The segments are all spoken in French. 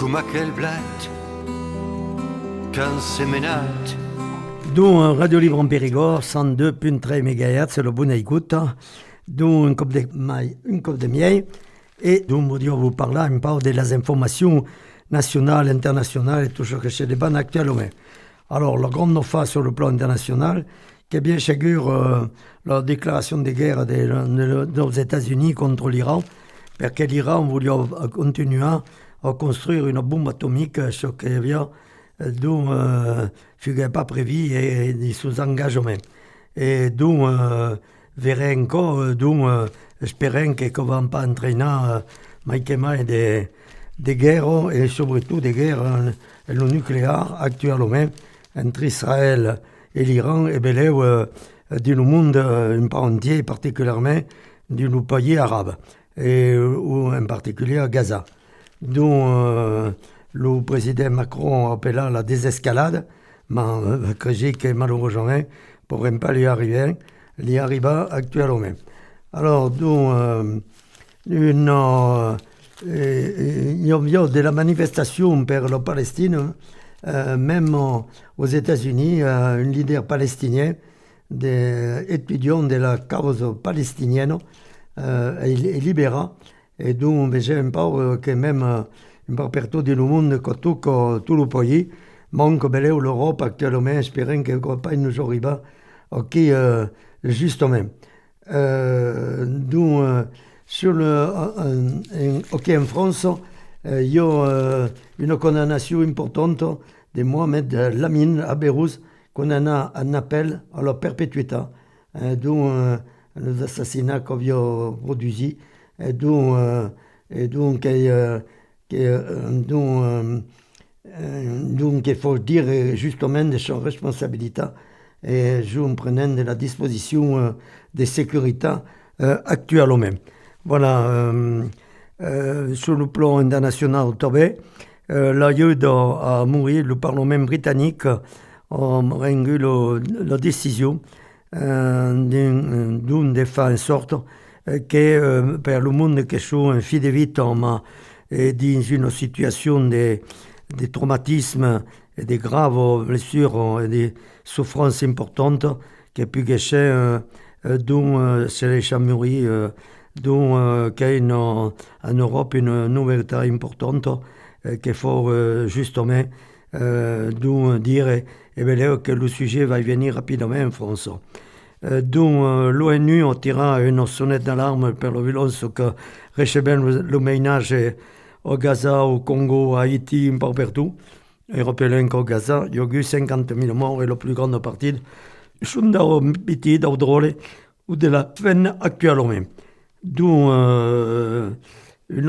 Come quel blat, quand c'est menat. D'où Radio Libre en Périgord, 102.3 MHz, le bon écoute. D'où un cop de miel. Et d'où vous parler un peu des informations nationales, internationales et tout ce que se débat actuellement. Alors, la grande nouvelle sur le plan international, qui est bien sûr la déclaration de guerre des États-Unis contre l'Iran, parce que l'Iran voulait continuer à construire une bombe atomique, ce qui avait dont fut pas prévu et des sous-engagements. Et d'où verrez encore, d'où espérons que ne va pas entraîner des guerres et surtout des guerres le nucléaire actuellement entre Israël et l'Iran et bien du monde un peu entier, particulièrement du pays arabe et ou en particulier à Gaza. Dont le président Macron appelle à la désescalade, mais que malheureusement ne pourrait pas lui arriver actuellement. Alors, il y a de la manifestation pour la Palestine, même aux États-Unis, un leader palestinien, des étudiants de la cause palestinienne, est libéré. Et donc, j'aime pas que même un peu partout du monde, que tout le pays, manque l'Europe actuellement, espérant qu'elle ne va pas nous arriver qui justement. Donc, en France, il y a une condamnation importante de Mohamed Lamine à Beyrouth, qu'on a un appel à la perpétuité, dont les assassinats qu'on a produits. Et donc, il faut dire justement de son responsabilité et je me prenais de la disposition de sécurité actuellement. Voilà, sur le plan international, l'aide à mourir, le Parlement britannique a rendu la décision d'une des fins sorte que per le monde che sono in fine vita ma dans une situation de traumatisme et de graves blessures et de souffrances importantes che più che c'è dont se les mourir dont qu'il y a en Europe une nouveauté importante qu'il faut justement dire que le sujet va venir rapidement en France. Dont l'ONU a tiré une sonnette d'alarme pour la violence que reçoit le ménage au Gaza, au Congo, à Haïti, un peu partout. Et rappelons qu'au Gaza, il y a eu 50 000 morts et la plus grande partie sont dans pitié, dans drôle ou de la peine actuellement. D'où un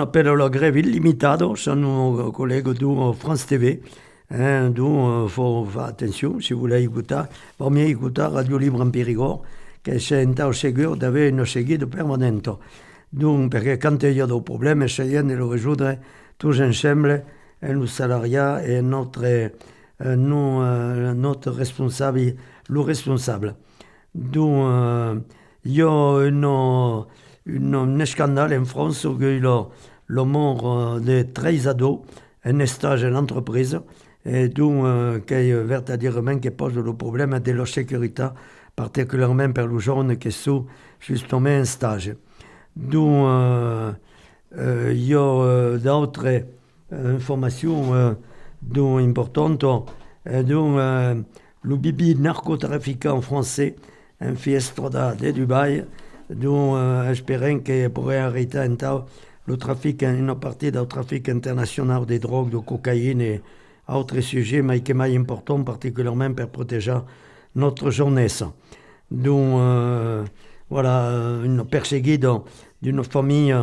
appel à la grève illimitée chez nos collègues de France TV. Donc, il faut faire attention, si vous voulez écouter, vaut mieux écouter Radio Libre en Périgord, que c'est un temps sûr d'avoir une seguide permanente. Donc, parce que quand il y a des problèmes, essayons de le résoudre tous ensemble, le salariat et notre responsable, le responsable. Donc, il y a un scandale en France où il y a la mort de 13 ados, un stage en entreprise, et donc qui verdaderement qui pose le problème de la sécurité, particulièrement pour les jeunes qui sont justement en stage. Donc, il y a d'autres informations importantes. Donc, le bibi narcotrafiquant français, un fiestra de Dubaï, dont espérons qu'il pourrait arrêter un temps le trafic, une partie du trafic international des drogues, de cocaïne et autres sujets, mais qui est important, particulièrement pour protéger notre jeunesse. Donc, voilà, une persécution d'une famille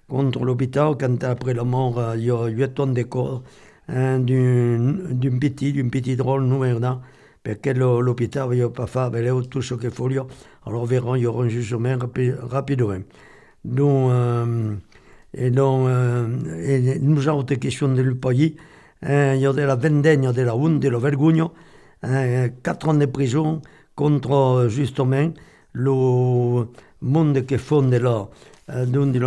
contre l'hôpital, quand après la mort, il y a 8 tonnes de corps d'une petite drôle nouvelle, parce que l'hôpital ne va pas faire tout ce qu'il faut. Alors, verrons, il y aura un jugement rapidement. Donc, et nous avons des questions du pays. Il y a de la vendetta, de la honte, de la vergogna, 4 ans de prison contre justement le monde qui font de la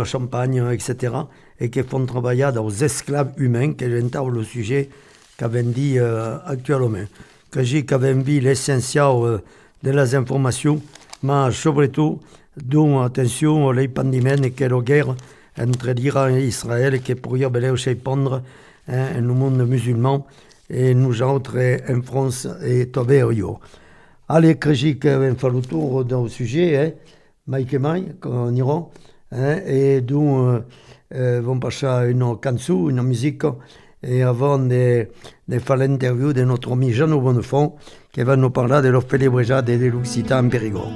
champagne, etc. et qui font travailler aux esclaves humains, qui est le sujet qu'avait dit actuellement. Que j'ai qu'avait vu l'essentiel de les informations, mais surtout, dont attention les pandémies que la guerre entre l'Iran et Israël qui pourrait aussi prendre le monde musulman et nous autres en France et Tobago. Allez, que j'ai fait le tour dans le sujet, Mike et Mike, qu'on ira, et donc, vont passer une chanson, une musique, et avant de faire l'interview de notre ami Jean Bonnefond, qui va nous parler de la célébration de l'Occitane en Périgord.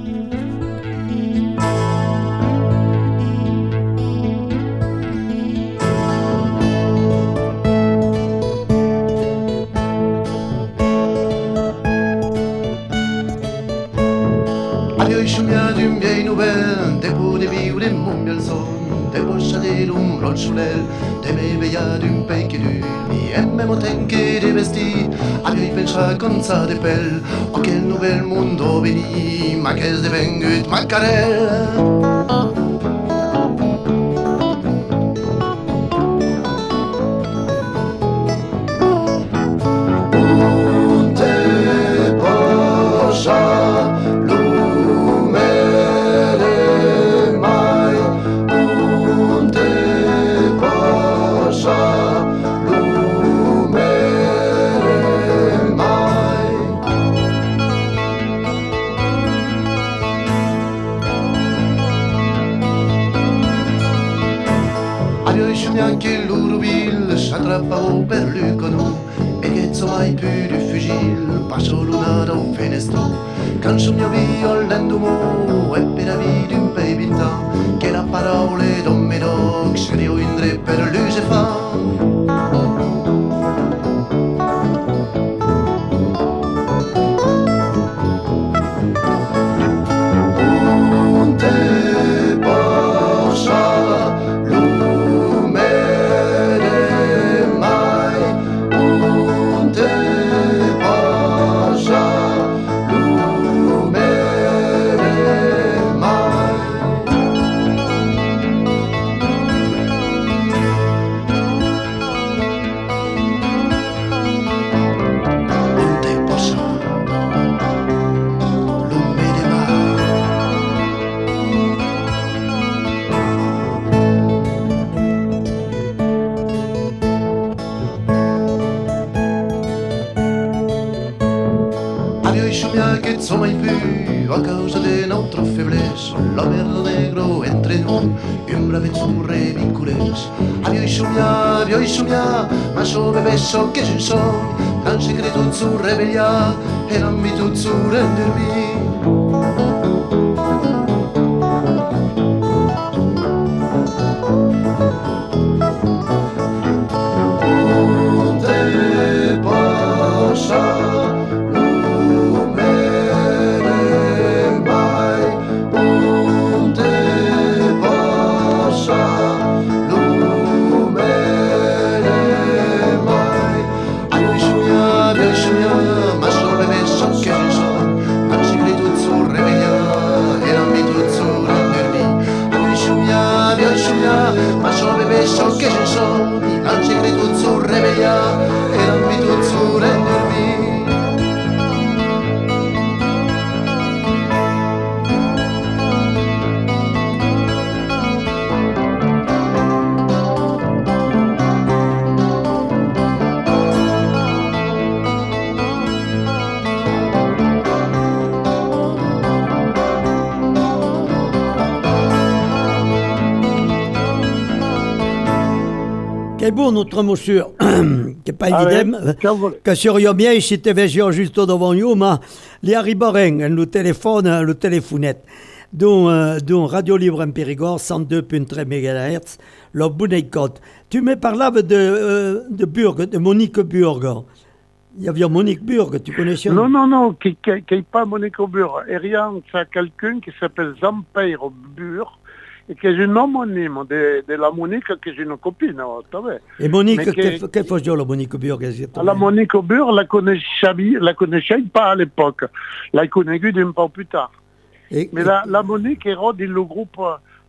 Adieu, chumia d'une vieille nouvelle, des pots de vivre et mon bel son, des poches de l'ombre au soleil, des méveillas d'un pays qui dure, et même au temps que des vestis. Adieu, il pensa comme ça de pelle, oh quel nouvel mondo veni, ma qu'est-ce de vengut, ma carelle. Che l'Urubil s'attrappò per l'Ucono e che mai più di fugil passò l'una da un fenestro quand sogno via l'endumo e per la vita un pebita che la parole d'un medoc se dio indre per l'Usefa. Che insomma in più a causa de notre faiblesse la merda negro entre nous un brave azzurre vincules avio insomnia ma so bebe so che ci sono un segreto zu rebellia e non mi tu zu rendermi. So che ci sono, non ci credo su rebellia e non mi tu su rendermi. Quel beau notre monsieur, qui n'est pas évident, que serions bien si tu avais juste devant nous, mais les arribarens, le téléphone, le téléphonette, dont Radio Libre en Périgord, 102.3 MHz, le Bounaycote. Tu me parlais de Burg, de Monique Burg. Il y avait Monique Burg, tu connaissais? Non, qui n'est pas Monique Burg. Erian, c'est quelqu'un qui s'appelle Zampeir Burg. Et que j'ai un homonyme de la Monique que j'ai une copine. Et Monique, qu'est-ce que la Monique Burg? La Monique Burg, la connaissais pas à l'époque. La connue un peu plus tard. Mais la Monique est dans le groupe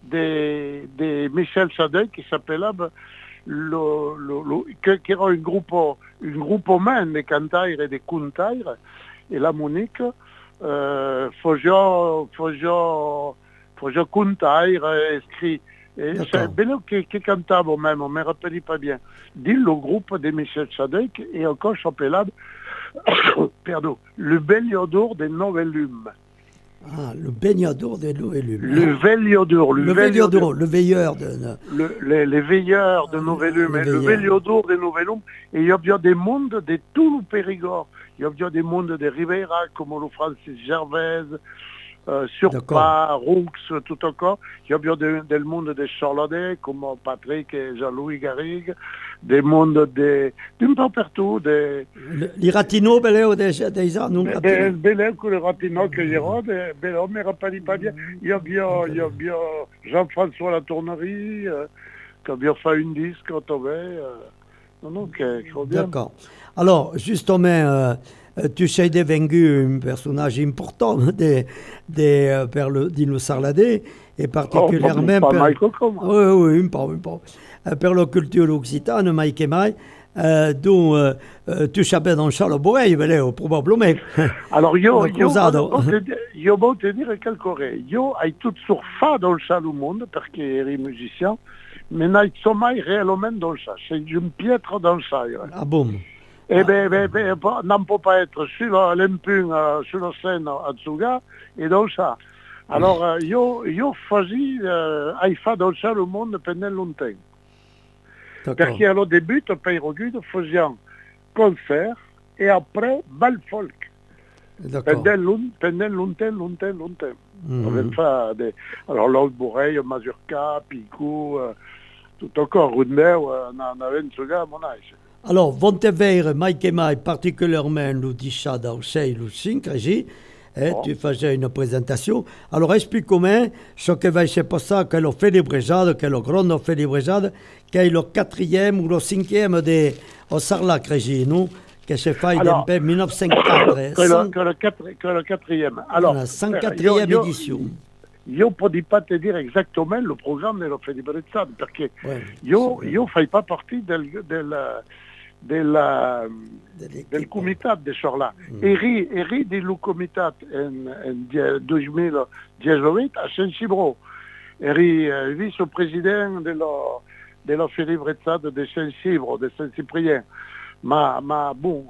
de Michel Sadek qui s'appelait qui era un gruppo man de cantaire et de contaire, et la Monique faisait contaire, écrit. Et c'est bello che cantavo même, on ne me rappelle pas bien. Dit le groupe de Michel Sadek et encore s'appelait pardon, le Belliodor des Novellumes. Ah, le baignador des Novellumes. Le Velliodor. Le Velliodor, le veilleur de... Les veilleurs de Novellumes. Le Velliodor des Novellumes. Et il y a bien des mondes de tout le Périgord. Il y a bien des mondes de Rivera, comme le Francis Gervaise, Surpas, Roux, tout encore. Il y a bien des mondes de Charlotte, comme Patrick et Jean-Louis Garrigue, des mondes d'un peu partout. Les Ratino, bello, des années. Bello que les Ratino que j'ai rodé, bello, mais rappelle pas bien. Il y a bien Jean-François Latournerie, qui a bien fait une disque, quand on non, qui bien. D'accord. Alors, justement, tu sais devenu un personnage important per le Sarladé, et particulièrement per la culture occitane, mai che mai, dont tu savais dans Charles Borrell, probablement. Alors, io voglio te dire quelque chose. Io hai tout surfa dans Charles au monde, perché eri musicien, mais non mai réellement dans ça. C'est une piètre dans ça. Ah bon? Eh bien, non peut pas être sur l'Empung, sur la scène à Tsuga, et dans ça. Alors, io faisais, hai fait dans ça le monde pendant longtemps. Parce qu'au début, au Pays Rogude, faisions concert, et après, bal folk. Pendant longtemps. On avait fait alors, l'autre Bourreil, Mazurka, Picou, tout encore, Rundeu, on avait une Tsuga à mon âge. Alors, vont te voir, mai che mai, particulièrement le 10 d'Orsay, le 5, tu faisais une présentation. Alors, explique-moi ce que va se passer, que le fait de Brejade, que le grand fait de Brejade, qui est le 4e ou le 5e de Sarlat, nous, que se fait en 1904. Que le 4e. Alors, la 104e édition. Io ne peux pas te dire exactement le programme de la Fête de Brejade, parce que io ne fais pas partie del comitat de Sorla. Eri del comitat en 2018 a Saint-Cibro. Eri vice-président de la Fête de Brejade de Saint-Cibro, de Saint-Cyprien. Ma bon,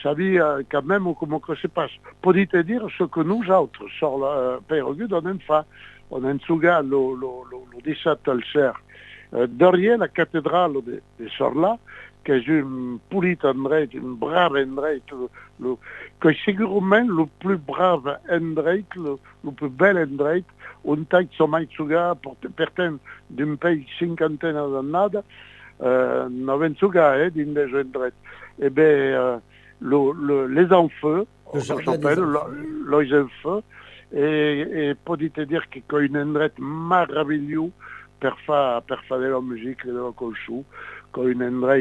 savais quand même comment que se passe. Pour te dire ce que nous autres, sur le Pays Rogude, on a fait. On a Tsuga le 17 alcer, derrière la cathédrale de Sorla, qui est une petite endroit, une brave endroit, que sûrement le plus brave endroit, le plus bel endroit, un taille de sommeil Tsuga, pertenant d'un pays cinquantaine d'années, n'avait Tsuga, d'une des endroits. Eh bien, les enfants, on s'appelle les enfants, et pour te dire que c'est un endroit merveilleux pour faire de la musique et de la colchou, c'est un endroit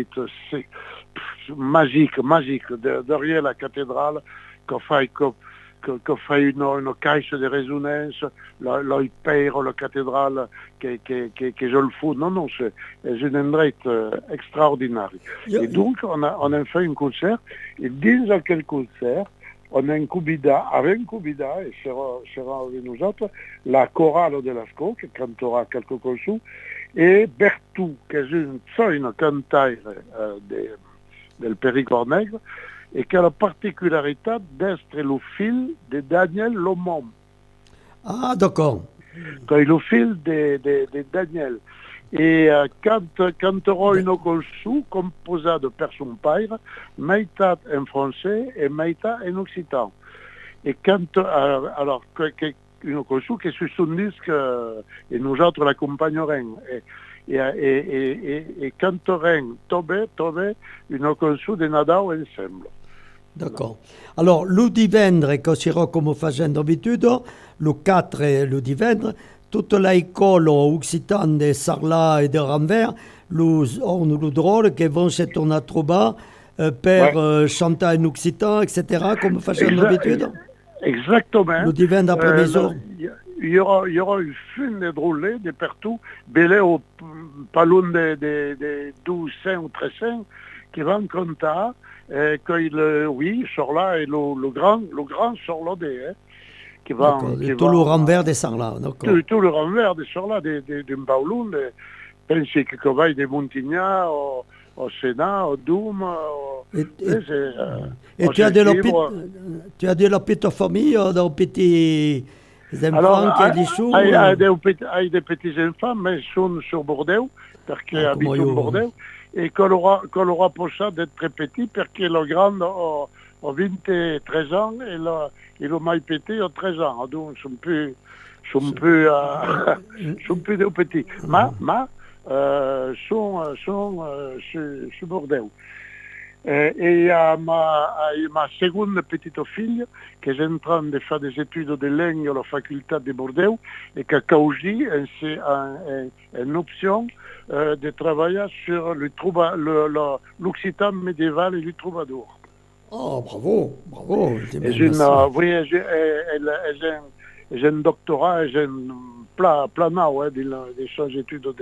magique, derrière la cathédrale, qui fait une caisse de résonance, l'hyper, la cathédrale, que je le fous. Non, c'est un endroit extraordinaire. Et donc, on a fait un concert, et dans quel concert, on a avec un cubida, et sera avec nous autres, la chorale de Lascaux, qui cantera quelques conçus, et Bertou, qui est une cantaire del Périgord Negre, et qui a la particularité d'être le fil de Daniel Lomont. Ah, d'accord. C'est le fil de Daniel. Et quand tu auras une conçue composée par son père, metà en français et metà en occitan. Et quand, alors, une conçue qui est sur son disque, et nous autres l'accompagnerons. Et quand tu auras trouvé une conçue de Nadal ensemble. D'accord. Alors, le divendre, que sera comme faisant d'habitude, le 4 et le divendre, toute l'école occitane de Sarlat et de Ranvers, ont le drôle qui vont se tourner à Troba per chanter en occitan, etc., comme faisant d'habitude. Exactement. Le divendre après-midi. il y aura une fin de drôle de partout, belé au pas loin des 12, 5 ou 13 qui vont compter, oui, sur là, et le grand sur là, qui va... Tout le renvers des Sarlat, d'accord. Tout le renvers des sur là, d'un Baouloun, penser que va des Montignas, au Sénat, au Doum, et tu as de la petite famille, des petits enfants qui ont des choux? Il des petits enfants, mais ils sont sur Bordeaux, parce qu'ils habitent au Bordeaux, et qu'on aura pour ça d'être très petit, parce que le grand a 23 ans, et le maille petit a 13 ans, donc ils sont plus des petits. Mais sont sur Bordeaux. Et ma seconde petite fille, qui est en train de faire des études de langue à la faculté de Bordeaux, et qui a aussi une option de travailler sur l'occitan médiéval et le troubadour. Oh, bravo, bravo. J'ai un doctorat, j'ai un plan de ses études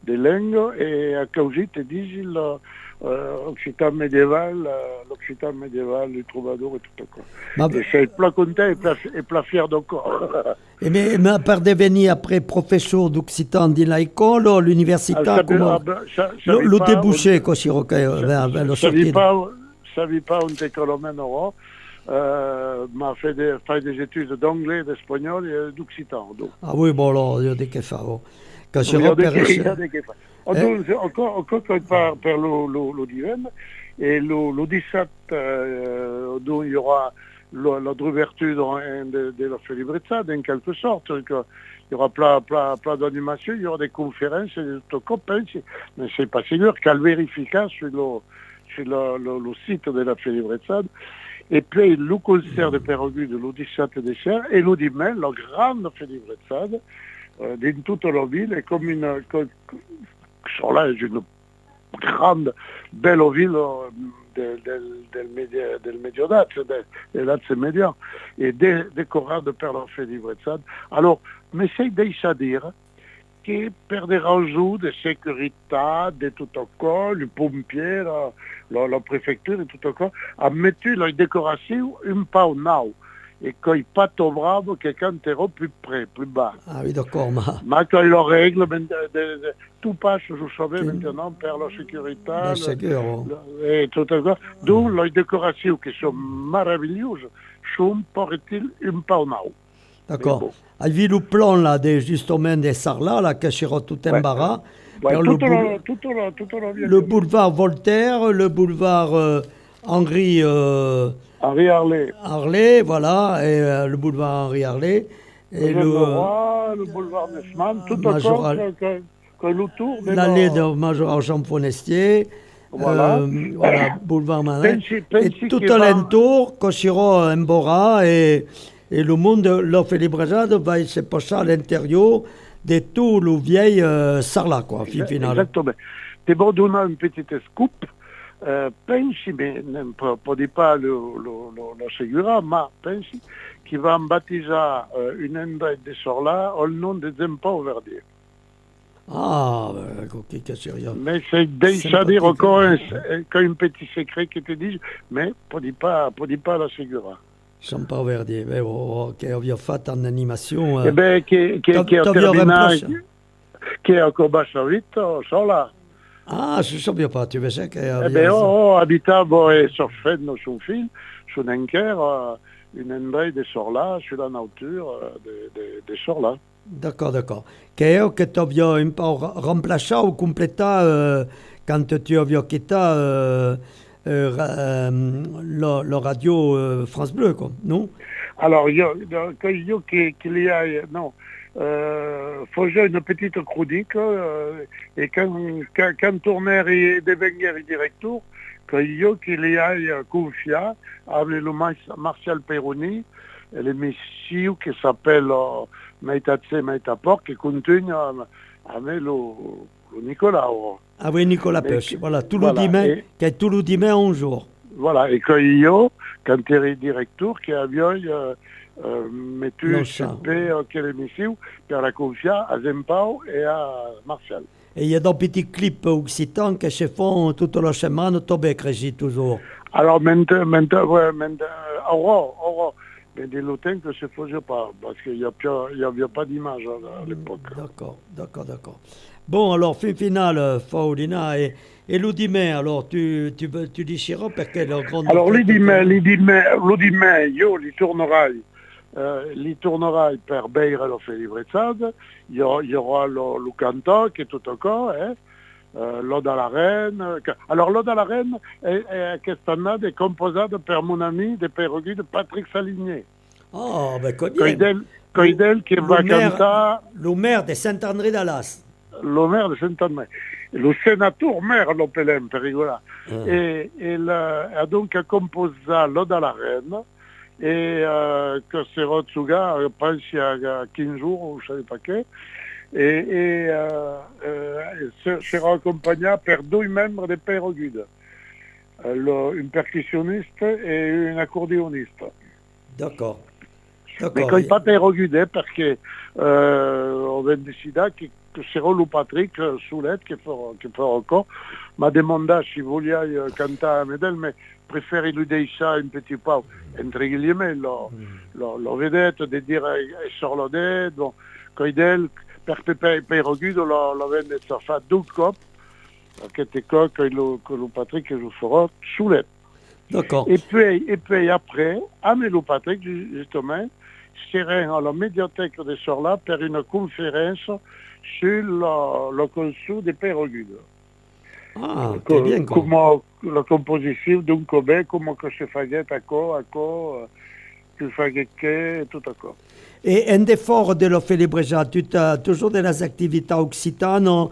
de langue, et à Causi te disent l'occitan médiéval, le troubadour et tout ça. Et c'est plein content et plein fier d'encore. Mais à part devenir après professeur d'occitan dans l'école, l'université, comment le débouché, quand il vers le sortir? Ça vit pas un école au m'a fait des études d'anglais, d'espagnol et d'occitan. Ah oui, bon, alors, il y a des qu'il faut. Quand je encore par le divin, et le 17, il y aura l'ouverture de la Félibrezza, en quelque sorte. Il y aura plein d'animations, il y aura des conférences, et des copains, mais c'est pas sûr qu'elle vérifiera sur le site de la Félibrezza. Et puis le concert de Pérogu de l'Odissat des Serres, et le dimanche, la grande Félibrezza, dans toute la ville, est comme une grande, belle ville del Mediodat, de l'Azze Media, et décorée per la Félibrezza. Alors, mais c'est déjà dire que per des raisons de sécurité, de tout encore, le pompier, la préfecture et tout encore, a mis la décoration un peu now. Et qu'il n'y a pas de bravo que quand tu es plus près, plus bas. Ah oui, d'accord. Mais quand il règle, tout passe, je savais, maintenant, par la sécurité. Et tout encore. Donc, les décorations qui sont merveilleuses sont, paraît-il, un peu now. D'accord. Bon. Avez-vous le plan, là, justement, des Sarlat, là, qui sera tout un baras. Le boulevard Voltaire, le boulevard Henri Harlay, voilà, et le boulevard Henri Harlay. Et le boulevard Nesman, tout encore que l'autour. L'allée de Majoral Jean Forestier. Voilà, boulevard Marin. Et tout alentour, Cochiro, Mbora, et le monde, la Félibrezza va se passer à l'intérieur de tout le vieil Sarlat, quoi, final. Exactement. C'est bon, donner une petite scoop. Pensi, mais pas la Segura, mais pensi qu'il va baptiser une endroit de Sarlat au nom de Zempo Verdier. Ah, ok, c'est sérieux. Mais c'est déjà dire encore un petit secret qui te dit, mais pas la Segura. Zempo Verdier, qui a fait en animation. Eh bien, qui est encore bas vite, Sarlat. Ah, je ne savais pas, tu sais que... Eh bien, habitable et sur fait dans son film, sur un une endroit de Sarlat, sur la nature de Sarlat. D'accord. Que tu as un peu remplacé ou complété quand tu as quitté la radio France Bleu, quoi, non? Alors, il y a... Non. Faisait une petite chronique et quand tourneur et devenir directeur, qu'il y a confié avec le Martial Perroni, l'émission qui s'appelle Meitace Meitaport, qui continue avec le Nicolas. Ah oui, Nicolas Pêche, voilà, tout le dimanche, qui est tout le dimanche un jour. Voilà, et qu'il y a, quand il est directeur, qui avait mais tu sempre che l'emissiu per la confia a Zempau et à Martial. Et il y a des petits clips occitans que se font toute la semaine, Tobé, Crégy, toujours. Alors, maintenant, Aurore, mais des lutins que se faisait pas, parce qu'il n'y avait pas d'image à l'époque. D'accord. Bon, alors, fin finale, Faulina, et l'Udimè, alors, tu diceras perché la grande... Alors, l'Udimè, io li tornerai per beire la felibrezza, il y aura le canto che è tutto ancora, l'Ode à la Reine. Alors, l'Ode à la Reine è quest'anno è composata per mon ami de Perroguide, Patrick Saligné. Oh, ben, quoi bien. Coidel che va cantare... Le maire de Saint-André-d'Alas. Le maire de Saint-André. Le sénateur maire l'appelait, per rigolar. E donc ha composato l'Ode à la Reine, et que sarà Tsuga, pensi a 15 jours, ou je ne sais pas che, et sera accompagné per due membri di Perroguide, un percussionniste e un accordéoniste. D'accord. Mais quand il pas Perroguide, perché on va décider que sarà le Patrick Soulet che farà encore, m'a demandé si vogliai cantare a Medel, mais préfère lui deixar un petit peu, entre guillemets, lo vedete, de dire sur le dé, bon, Coidel, per Perroguide, lo venne fa due cop, che te co, que le Patrick je farà Soulet. D'accord. Et puis après, Anne et le Patrick, justement, seraient à la médiathèque de Sorla pour une conférence sur le conçu des Perroguide. Ah, très bien. Comment la composition d'un cobé, comment que se faisait à quoi, tu faisais que, tout à quoi. Et un des forts de la Félibreza, tu as toujours des activités occitanes,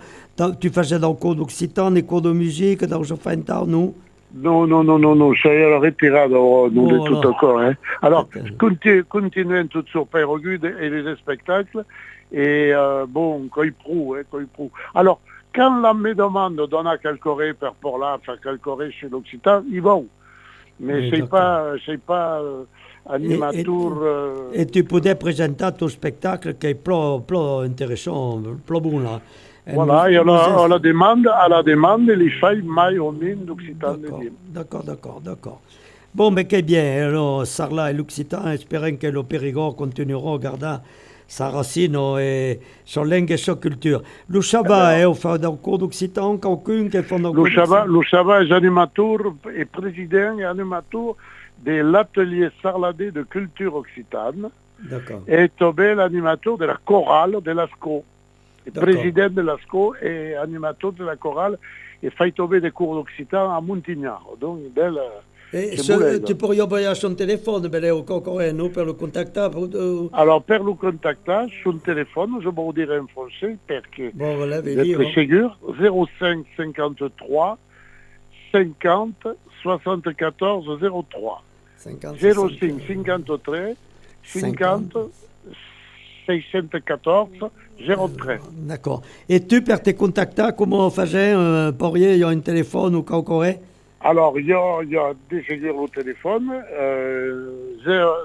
tu faisais dans le cours d'occitan, des cours de musique, dans le fin nous? Non, ça y est retiré, non de tout encore. Hein. Alors, continuons tout sur Perroguide et les spectacles, et bon, quand il prouve. Alors, quand la me demande de donner quelques oreilles pour là, faire quelques oreilles chez l'Occitan, ils vont. Mais c'est pas animateur... Et tu pouvais présenter ton spectacle qui est plus intéressant, plus bon là. Voilà, et à la demande, les failles mai au mine d'Occitan. D'accord. Bon, mais qu'est bien, alors, Sarlat et l'Occitan, espérons que le Périgord continuera à garder sa racine et son langue et sa culture. Le Chabat, on fait dans le cours d'Occitan, quelqu'un qui fait dans le cours Le Chabat est animateur et président et animateur de l'atelier sarladais de culture occitane. D'accord. Et Tobé, l'animateur de la chorale de l'ASCO. Président de l'ASCO et animateur de la chorale et fait tomber des cours d'occitan à Montignard. Donc, belle. Et tu pourrais envoyer son téléphone, au Cocoré, nous, pour le contacter. Alors, pour le contacter, son téléphone, je vais vous dire en français, parce que vous êtes sûr, 05 53 50 74 03. 05 53 50 614 03. D'accord. Et tu, pour te contacter, comment on faisait il y a un téléphone au Cocoré? Alors, il y a des séjours au téléphone,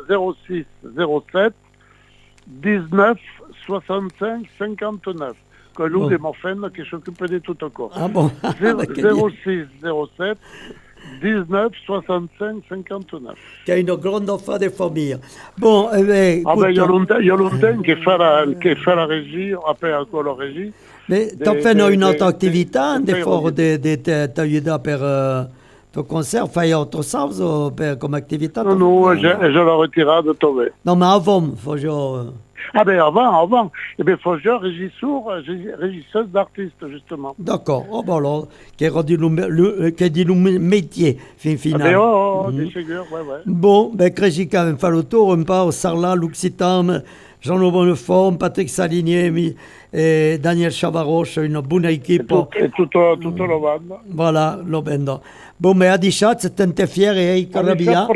06 07 19 65 59. Que l'un de mon frère qui s'occupe de tout encore. Ah bon? 06 07 19 65 59. Qui a une grande offre de famille. Bon, écoute, il y a longtemps qu'il fait la régie, après encore la régie. Mais tu as fait une autre activité, des fois, t'aider pour ton concert, faire autre chose comme activité? Non, je l'ai retiré de tomber. Non, mais avant, faut que avant. Eh bien, faut que régisseuse d'artistes, justement. D'accord. Oh, bon, alors, qui dit le métier, final. Des figures, ouais. Bon, Crégy, quand même, fait le tour, on part au Sarlat, l'Occitan, Jean-Loup Bonneforme, Patrick Saligné et Daniel Chavaroche, une bonne équipe. Et toute la bande. Voilà, la bande. Bon, mais à Dichat, c'est un fier et Carabia.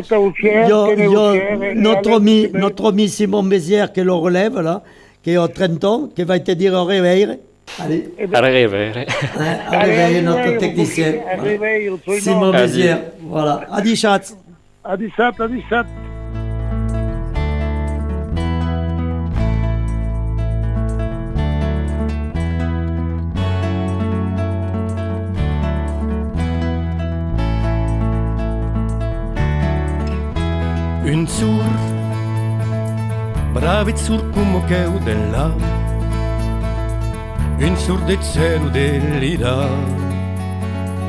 Notre ami Simon Bézière qui le relève, là, qui a 30 ans, qui va te dire au réveil. Allez. Au réveil, notre technicien. Voilà. Simon Bézière. Voilà. À Dichat. À Dichat. Un sur, bravi sur come che della, un sur de cielo dell'ira,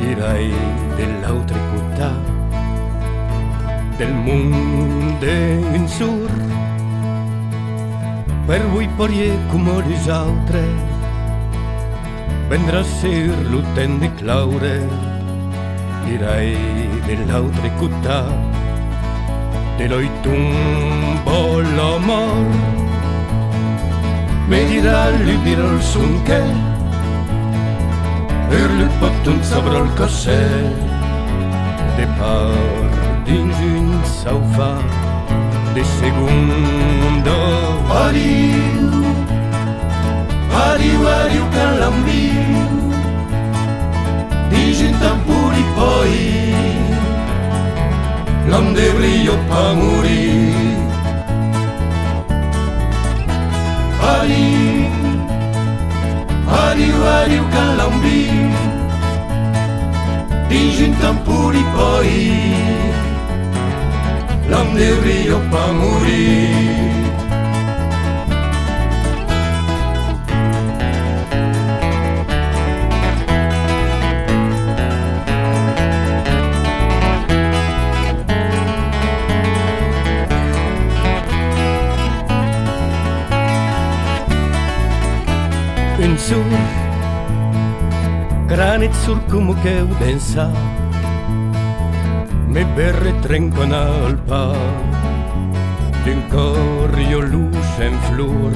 irai dell'altra città, del mondo un sur, per voi porie come le altre, vendrà ser l'utente claure, irai dell'altra città, de l'oi tumbo l'amor, mi dirà l'ubire il son che, le potun sopra il cassè, de par dins un sofà, de segundo. Adiu, adiu, adiu, calambiu, dins un tampuri poi, l'homme de brio pa morir. Adiu, adiu, adiu, calambiu, dins un tampuri poi, l'homme de brio pa morir. Un sur, granit sur come che udensa, me berre trencon al pa, d'un corio luce en flor,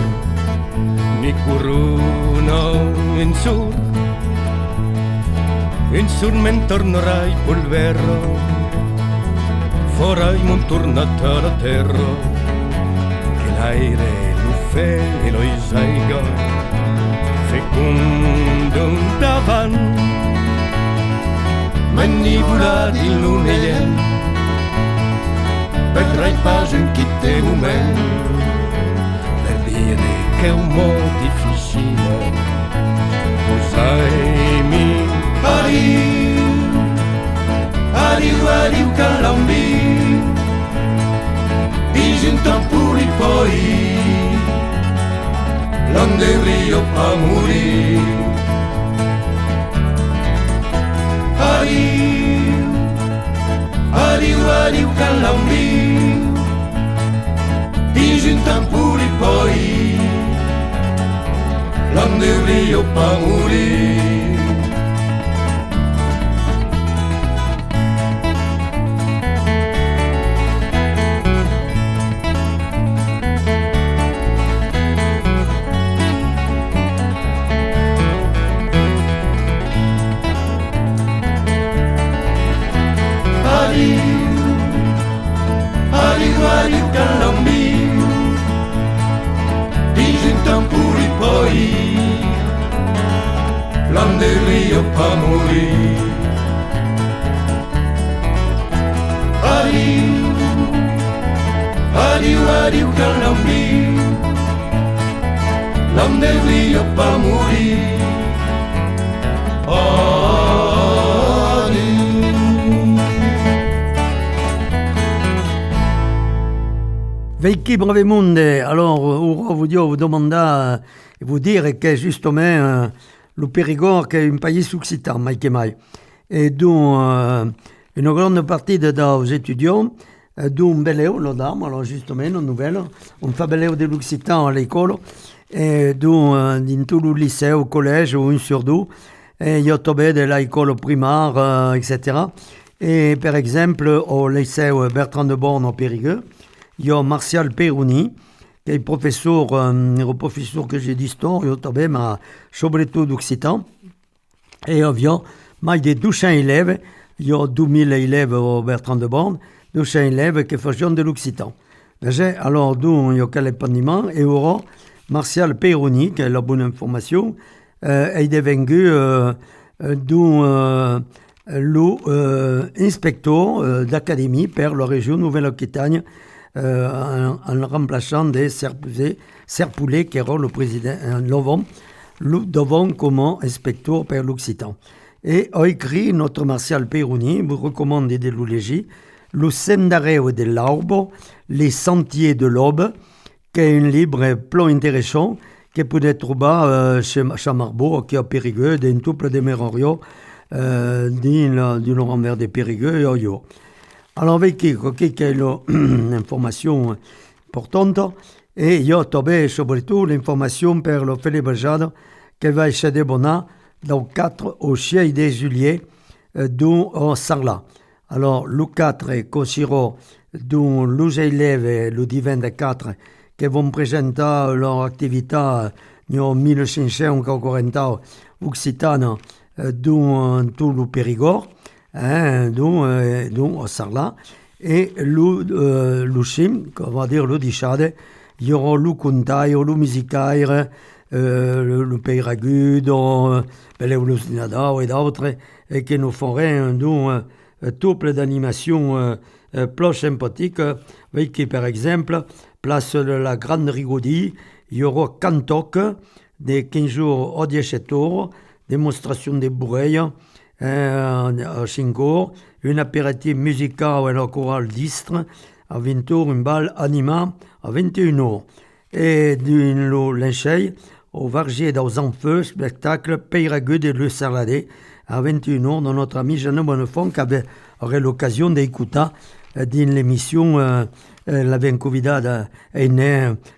ni corona un sur men tornerai polverro, forai mon tornata la terra, che l'aire l'uffe e lo isaiga, secundum davant, manipulati l'unien, vedrai pas un quitte moment, per dire che è un mo' difficile, posaimi. Adiu, adiu, adiu, calambiu, dins un tampuri poi, l'homme de brio pa morir. Adiu, adiu, adiu, calambiu, dins un tampuri poi, l'homme de brio pa morir. Adiu, adiu, calambiu, dins un tampuri poi, l'homme de brio pa morir. Adiu, adiu, adiu, calambiu, l'homme de brio pa morir. Veiki Bravemunde, alors, vous demanda et vous dire que justement, le Périgord est un pays occitan, mai que mai. Et donc, une grande partie des étudiants, d'un beleu, l'odam, alors justement, une nouvelle, on fait beleu de l'occitan à l'école, et dans tout le lycée, au collège, ou un sur deux, et il y a tombé de l'école primaire, etc. Et par exemple, au lycée Bertrand de Born au Périgueux, il y a Martial Peroni, qui est professeur que j'ai d'histoire, mais surtout d'occitan. Et il y a plus de 200 élèves, il y a 2000 élèves au Bertrand de Born, 200 élèves qui font de l'occitan. Alors, il y a quel épanouissement, et aura Martial Peroni, qui a la bonne information, est devenu l'inspecteur d'académie pour la région Nouvelle-Aquitaine, en remplaçant des Serpoulet qui est le président devant comme inspecteur pour l'Occitan. Et a écrit notre Martial Peroni, vous recommande de l'oulégie, le Sendareo dell'Albo, les Sentiers de l'Aube, qui est un livre plein intéressant, que potete trovare chez Marbourg, qui est à Périgueux, d'un couple de Merorio, du Laurent de Périgueux et Oyo. Alors, avec qui è l'information importante, e io trovo soprattutto l'information per le célébrage che va essere débonat du 4 au 6 de juillet au Sarlat. Alors, le 4 considérons les élèves le 24 qui vont présenter leur activité en 1540 occitane dans tout le Périgord, au Sarlat, et le cim, on va dire le Dichade, il y aura le Contaille, le Musicaire, le Peiragude, le Sinada et d'autres, et qui nous feraient un couple d'animations plus sympathiques, avec qui, par exemple, place de la Grande Rigaudie, il y aura Cantoc, des 15 jours au 17 heures, démonstration des bourreilles, à 5 heures, un apéritif musical et la chorale d'Istre, à 20 heures, une balle anima à 21 heures. Et dans le Lincheil, au Vargier dans Enfeux, spectacle Peiragude et le Sarladé, à 21 heures, dans notre ami Jeanne Bonnefond, qui aurait l'occasion d'écouter dans l'émission l'avait convidé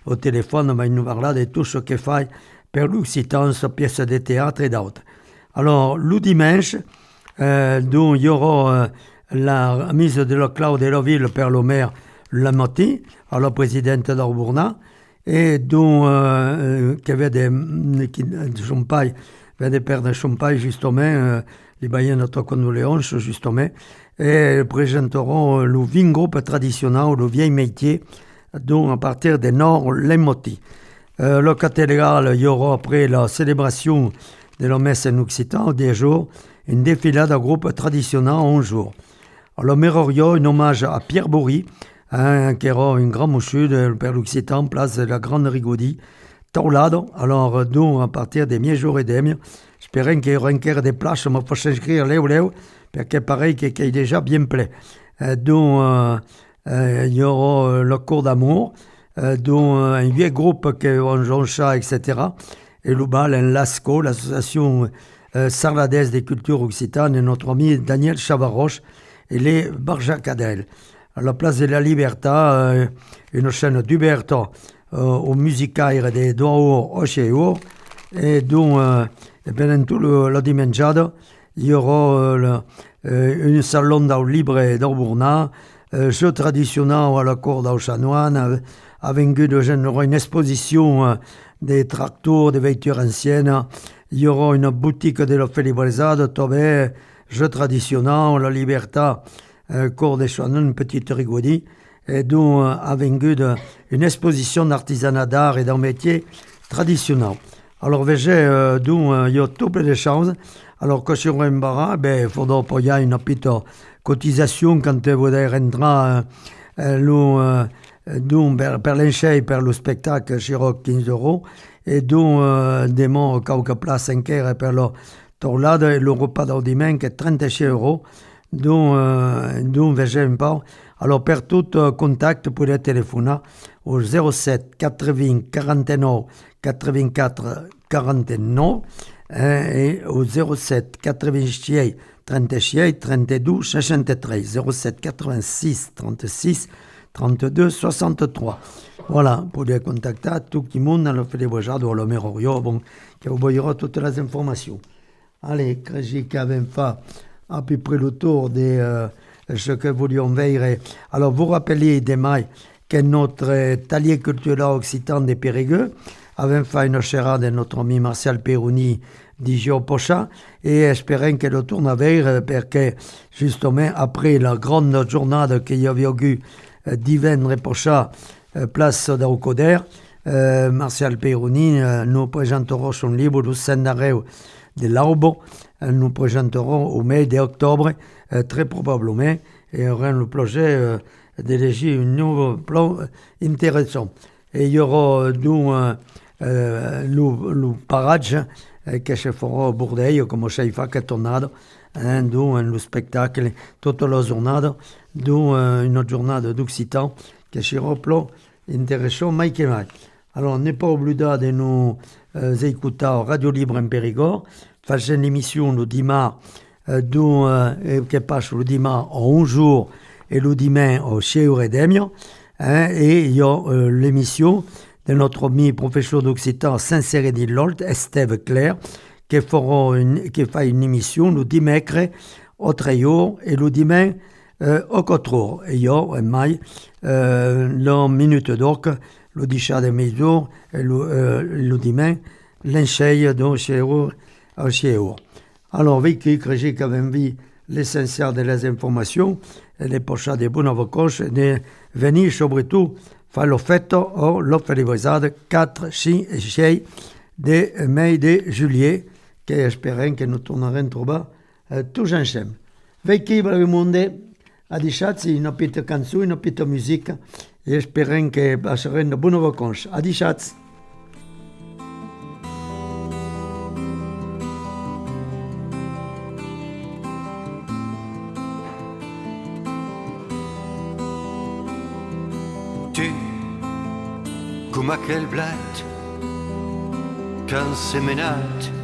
au téléphone, mais il nous parlait de tout ce qu'il fait pour l'Occitance, pièces de théâtre et d'autres. Alors, le dimanche, dont il y aura la mise de la Claude de la ville par le maire Lamotti, à la présidente d'Arbourna, et dont qui avait des champagne, avait des paires de champagne, justement, les baillens notre condoléances, justement, et présenteront le vin groupe traditionnel, le vieil métier, dont à partir des Nord, les Motti. La cathédrale, il y aura après la célébration de la messe en occitan, des jours, une défilade à groupe traditionnel en jour. Alors, Merorio, un hommage à Pierre Bourri, qui era un grand monsieur de Père l'Occitan, place de la Grande Rigaudie, Taulado, alors, donc, à partir des mi-jours et demi, j'espère qu'il y aura encore des places, mais il faut s'inscrire là ou là, parce que pareil, qu'il est déjà bien plein. Donc, il y aura le cours d'amour, dont un vieux groupe qui est Jean Chat, etc., et le bal, en LASCO, l'association sarladaise des cultures occitanes, et notre ami Daniel Chavaroche, et les Barjacadel. À la place de la Libertà, une chaîne d'Uberto au musicaire de Doao Oceo, et donc, pendant tout le dimanche, il y aura un salon d'au libre d'Arbourna, jeu traditionnel à la cour d'Auchanoine, avec une exposition des tracteurs, des voitures anciennes. Il y aura une boutique de la Félibrésade, Tobé, jeu traditionnel, la Libertà, cour des Chanoines, une petite rigaudie, et donc avec une exposition d'artisanat d'art et d'un métier traditionnel. Alors, voyez, donc, il y a toutes les chances. Alors, quand sur un bar, il faudra payer une petite cotisation quand vous rentrer per l'enchei, per le spectacle, ci 15 €, et donc, demo quelques places entières per la torlade, et le repas d'audimen, qui est 36 €. Donc, voyez un peu. Alors, per tout contact, vous pouvez téléphoner au 07 80 49 84 49 et au 07 86 36 32 63. 07 86 36 32 63. Voilà, vous pouvez contacter tout le monde dans le Fédébrejade ou à la Merorio, bon, qui vous donnera toutes les informations. Allez, j'ai quand même fait à peu près le tour de ce que vous voulions veiller. Alors, vous rappelez demain que notre talier culturel occitan de Périgueux avait fait une chérade de notre ami Martial Peroni d'Igio Pocha, et espérons que le tourne à veille, parce que justement, après la grande journée qu'il y avait eu d'Yven Pocha, place d'Aucoder, Martial Peroni nous présentera son livre Le Sendareo de l'Albo. Nous présenterons au mai d'octobre, très probablement, et aurons le projet d'éléger un nouveau plan intéressant. Et il y aura donc le parage que se fera au Bourdeil, comme ça il fait que tornade, d'où le spectacle, toute la journée, d'où une journée d'Occitan, che ci replo intéressant mai che mai. Alors, n'est pas oublié de nous écouter à Radio Libre en Périgord, faire une émission le dimanche, qui passe le dimanche en 1 jour et le dimanche au Cheo Redemio, et il y a l'émission de notre ami professeur d'Occitan Saint-Sérény-Lolt, Estève Claire, qui fait une émission le dimanche au 3 jours et le dimanche au 4 jours. Et il y a mai la minute d'orque, le 10 de mezzo et le dimanche, l'encheille de Cheo. Alors, Vicky, que j'ai quand même vu l'essentiel des informations, et les poches de bonnes vacances, de venir surtout faire le fête au l'offre 4, 5 et 6 de mai de juillet, que espérons que nous tournerons trouver tous ensemble. Vicky, brevemente, a dichatzi une petite canzone, une petite musique, et espérons que passeront de bonnes vacances. A dichatzi. Come aquel blat, can semenat